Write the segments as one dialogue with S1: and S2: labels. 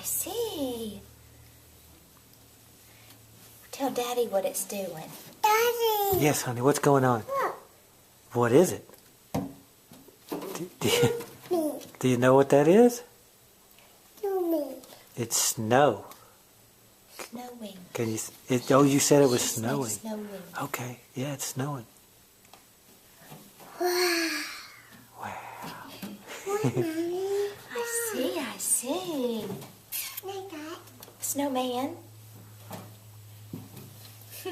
S1: see. Tell Daddy what it's doing.
S2: Daddy!
S3: Yes, honey, what's going on?
S2: Look.
S3: What is it?
S2: Me.
S3: Do you know what that is?
S2: To me.
S3: It's snow.
S1: Snowing.
S3: Can you? Oh, you said it was
S1: It's
S3: snowing.
S1: snowing.
S3: Okay, yeah, it's snowing.
S2: Wow.
S3: Wow.
S2: What, Mommy?
S1: I see.
S2: Like that.
S1: Snowman.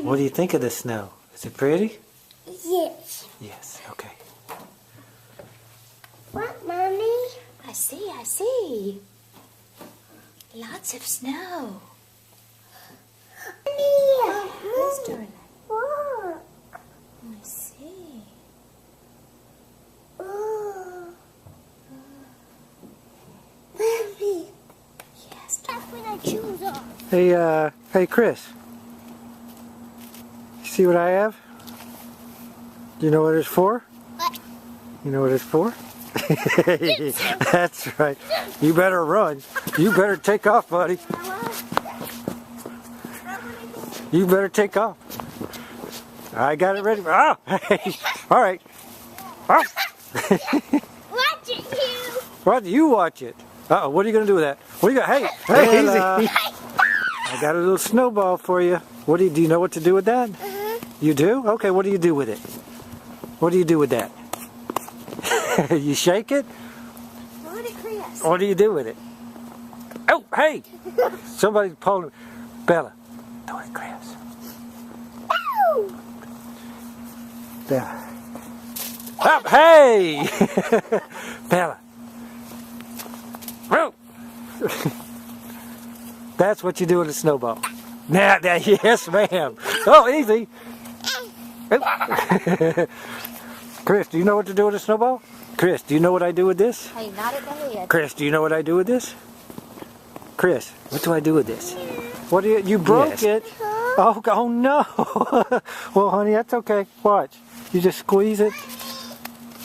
S3: What do you think of the snow? Is it pretty?
S2: Yes.
S3: Yes. Okay.
S2: What, Mommy?
S1: I see. Lots of snow.
S2: Mommy.
S1: Who's doing it?
S2: Look.
S1: I see.
S2: Oh. Mommy.
S1: Yes.
S2: That's when I choose off.
S3: Hey, Chris. You see what I have? Do you know what it's for?
S2: What?
S3: You know what it's for? That's right. You better run. You better take off, buddy. You better take off. I got it ready. Oh, hey. All right. Oh.
S2: Watch it, you.
S3: What? You watch it. Uh-oh, what are you going to do with that? What are you going to... Hey, easy. I got a little snowball for you. Do you know what to do with that? You do? Okay, what do you do with it? What do you do with that? You shake it?
S1: What a Chris.
S3: What do you do with it? Oh, hey! Somebody pulled him. Bella. Throw it, Chris.
S2: Ow.
S3: Bella. Up, hey! Bella. Whoa. That's what you do with a snowball. Now, yes, ma'am. Oh, easy. Chris, do you know what to do with a snowball? Chris, do you know what I do with this?
S1: Hey, not at the head.
S3: Chris, do you know what I do with this? Chris, what do I do with this? What do you broke it? Oh no. Well, honey, that's okay. Watch. You just squeeze it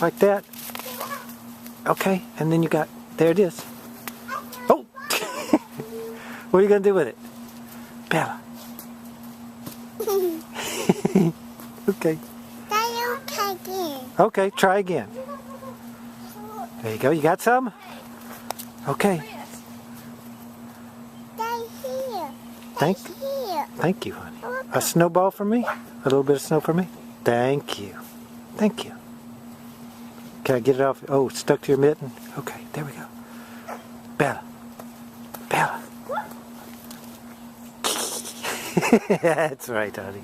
S3: like that. Okay, and then you got, there it is. Oh. What are you going to do with it? Bella. Okay.
S2: Daddy, try again.
S3: Okay, try again. There you go. You got some? Okay.
S2: Daddy, here.
S3: Thank you, honey. A snowball for me? A little bit of snow for me? Thank you. Thank you. Can I get it off? Oh, it's stuck to your mitten? Okay, there we go. Bella. Bella. That's right, honey.